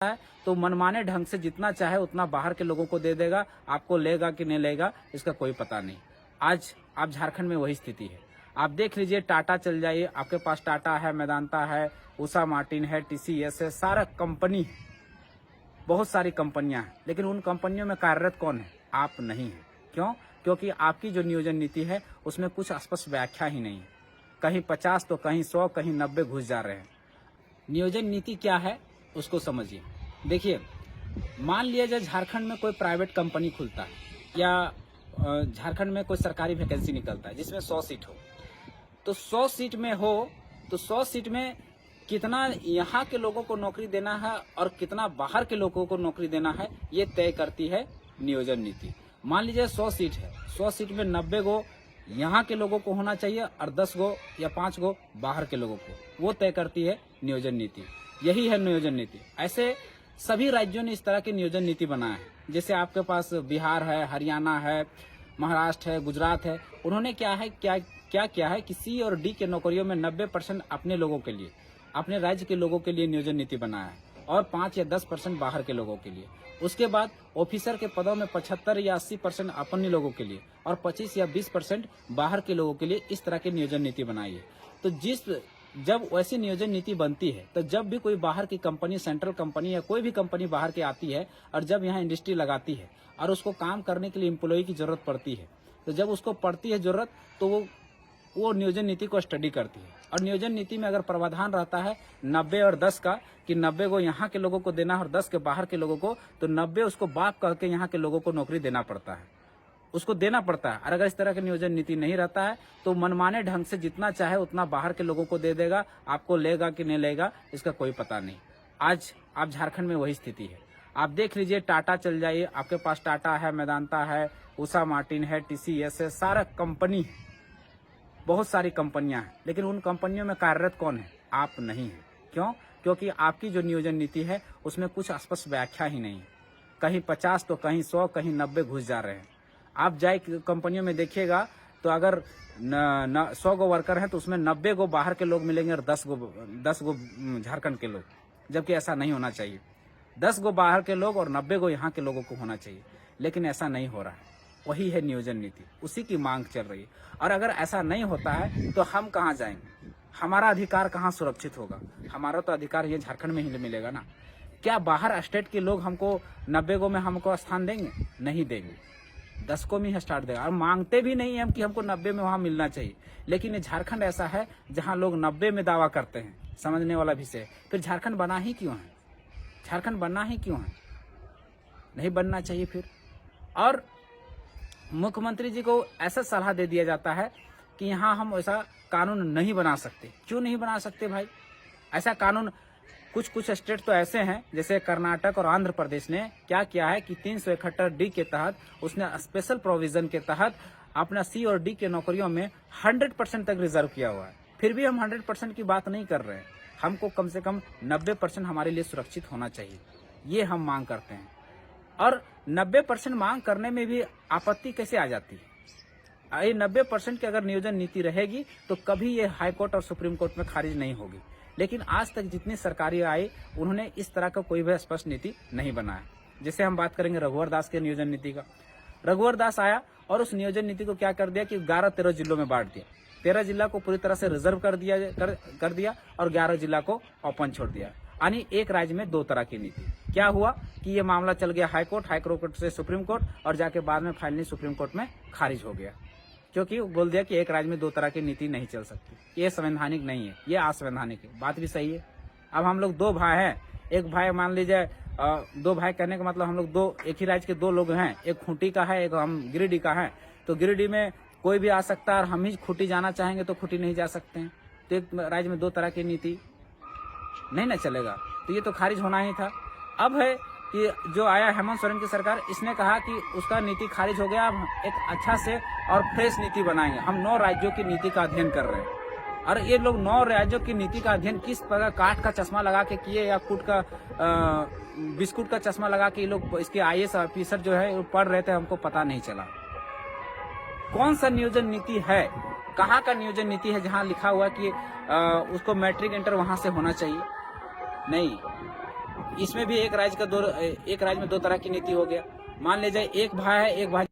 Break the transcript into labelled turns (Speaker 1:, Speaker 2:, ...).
Speaker 1: है तो मनमाने ढंग से जितना चाहे उतना बाहर के लोगों को दे देगा। आपको लेगा कि नहीं लेगा इसका कोई पता नहीं। आज आप झारखंड में वही स्थिति है। आप देख लीजिए, टाटा चल जाइए, आपके पास टाटा है, मेदांता है, उषा मार्टिन है, टीसीएस है, सारा कंपनी, बहुत सारी कंपनियां हैं, लेकिन उन कंपनियों में कार्यरत कौन है? आप नहीं है। क्यों? क्योंकि आपकी जो नियोजन नीति है उसमें कुछ स्पष्ट व्याख्या ही नहीं है। कहीं 50 तो कहीं 100, कहीं 90 घुस जा रहे हैं। नियोजन नीति क्या है उसको समझिए। देखिए, मान लिया जाए झारखंड में कोई प्राइवेट कंपनी खुलता है या झारखंड में कोई सरकारी वैकेंसी निकलता है जिसमें 100 सीट हो, तो 100 सीट में हो तो 100 सीट में कितना यहाँ के लोगों को नौकरी देना है और कितना बाहर के लोगों को नौकरी देना है, ये तय करती है नियोजन नीति। मान लीजिए 100 सीट है, 100 सीट में 90 गो यहाँ के लोगों को होना चाहिए और 10 गो या 5 गो बाहर के लोगों को, वो तय करती है नियोजन नीति। यही है नियोजन नीति। ऐसे सभी राज्यों ने इस तरह की नियोजन नीति बनाया है। जैसे आपके पास बिहार है, हरियाणा है, महाराष्ट्र है, गुजरात है। उन्होंने क्या किया है कि सी और डी के नौकरियों में 90% अपने लोगों के लिए, अपने राज्य के लोगों के लिए नियोजन नीति बनाया है और 5 या 10% बाहर के लोगों के लिए। उसके बाद ऑफिसर के पदों में 75 या 80% अपने लोगों के लिए और 25 या 20% बाहर के लोगों के लिए इस तरह की नियोजन नीति बनाई है। तो जब वैसी नियोजन नीति बनती है तो जब भी कोई बाहर की कंपनी, सेंट्रल कंपनी या कोई भी कंपनी बाहर की आती है और जब यहाँ इंडस्ट्री लगाती है और उसको काम करने के लिए एम्प्लॉय की जरूरत पड़ती है, तो जब उसको पड़ती है जरूरत तो वो नियोजन नीति को स्टडी करती है। और नियोजन नीति में अगर प्रावधान रहता है 90 और 10 का, कि 90 को यहाँ के लोगों को देना और 10 के बाहर के लोगों को, तो 90 उसको बाप कह के यहाँ के लोगों को नौकरी देना पड़ता है, उसको देना पड़ता है। और अगर इस तरह का नियोजन नीति नहीं रहता है तो मनमाने ढंग से जितना चाहे उतना बाहर के लोगों को दे देगा। आपको लेगा कि नहीं लेगा इसका कोई पता नहीं। आज आप झारखंड में वही स्थिति है। आप देख लीजिए, टाटा चल जाइए, आपके पास टाटा है, मेदांता है, उषा मार्टिन है, टीसीएस है, सारा कंपनी, बहुत सारी कंपनियां हैं, लेकिन उन कंपनियों में कार्यरत कौन है? आप नहीं है। क्यों? क्योंकि आपकी जो नियोजन नीति है उसमें कुछ स्पष्ट व्याख्या ही नहीं है। कहीं 50 तो कहीं 100, कहीं 90 घुस जा रहे हैं। आप जाए कंपनियों में देखिएगा तो अगर 100 गो वर्कर हैं तो उसमें 90 गो बाहर के लोग मिलेंगे और 10 गो झारखंड के लोग, जबकि ऐसा नहीं होना चाहिए। 10 गो बाहर के लोग और 90 गो यहाँ के लोगों को होना चाहिए, लेकिन ऐसा नहीं हो रहा है। वही है नियोजन नीति, उसी की मांग चल रही है। और अगर ऐसा नहीं होता है तो हम कहाँ जाएंगे? हमारा अधिकार कहाँ सुरक्षित होगा? हमारा तो अधिकार ये झारखंड में ही मिलेगा ना। क्या बाहर स्टेट के लोग हमको 90 गो में हमको स्थान देंगे? नहीं देंगे, 10 को में स्टार्ट देगा। और मांगते भी नहीं हम कि हमको 90 में वहां मिलना चाहिए। लेकिन ये झारखंड ऐसा है जहां लोग 90 में दावा करते हैं, समझने वाला विषय। फिर झारखंड बना ही क्यों है? झारखंड बनना ही क्यों है? नहीं बनना चाहिए फिर। और मुख्यमंत्री जी को ऐसा सलाह दे दिया जाता है कि यहाँ हम ऐसा कानून नहीं बना सकते। क्यों नहीं बना सकते भाई? ऐसा कानून कुछ स्टेट तो ऐसे हैं, जैसे कर्नाटक और आंध्र प्रदेश ने क्या किया है कि 371D के तहत उसने स्पेशल प्रोविजन के तहत अपना सी और डी के नौकरियों में 100% तक रिजर्व किया हुआ है। फिर भी हम 100% की बात नहीं कर रहे हैं। हमको कम से कम 90% हमारे लिए सुरक्षित होना चाहिए, ये हम मांग करते हैं। और 90% मांग करने में भी आपत्ति कैसे आ जाती है? ये 90% की अगर नियोजन नीति रहेगी तो कभी ये हाई कोर्ट और सुप्रीम कोर्ट में खारिज नहीं होगी। लेकिन आज तक जितनी सरकारी आई उन्होंने इस तरह का कोई भी स्पष्ट नीति नहीं बनाया। जैसे हम बात करेंगे रघुवर दास के नियोजन नीति का। रघुवर दास आया और उस नियोजन नीति को क्या कर दिया कि 11-13 जिलों में बांट दिया। 13 जिला को पूरी तरह से रिजर्व कर दिया और 11 जिला को ओपन छोड़ दिया। यानी एक राज्य में 2 तरह की नीति। क्या हुआ कि ये मामला चल गया हाई कोर्ट से सुप्रीम कोर्ट और जाके बाद में फाइनली सुप्रीम कोर्ट में खारिज हो गया, क्योंकि बोल दिया कि एक राज्य में 2 तरह की नीति नहीं चल सकती। ये संवैधानिक नहीं है, ये असंवैधानिक है। बात भी सही है। अब हम लोग 2 भाई हैं, एक भाई मान लीजिए 2 भाई कहने का मतलब हम लोग एक ही राज्य के 2 लोग हैं, एक खूंटी का है, एक हम गिरिडीह का है। तो गिरिडीह में कोई भी आ सकता है और हम ही खूंटी जाना चाहेंगे तो खूंटी नहीं जा सकते हैं। तो एक राज्य में 2 तरह की नीति नहीं ना चलेगा, तो ये तो खारिज होना ही था। अब है कि जो आया हेमंत सोरेन की सरकार, इसने कहा कि उसका नीति खारिज हो गया, अब एक अच्छा से और फ्रेश नीति बनाएंगे। हम 9 राज्यों की नीति का अध्ययन कर रहे हैं और ये लोग 9 राज्यों की नीति का अध्ययन किस प्रकार काठ का चश्मा लगा के किए या बिस्कुट का चश्मा लगा के ये लोग इसके IAS ऑफिसर जो है वो पढ़ रहे थे, हमको पता नहीं चला। कौन सा नियोजन नीति है, कहाँ का नियोजन नीति है जहाँ लिखा हुआ कि उसको मैट्रिक इंटर वहां से होना चाहिए? नहीं, इसमें भी एक राज्य में दो तरह की नीति हो गया। मान लीजिए एक भाई है, एक भाई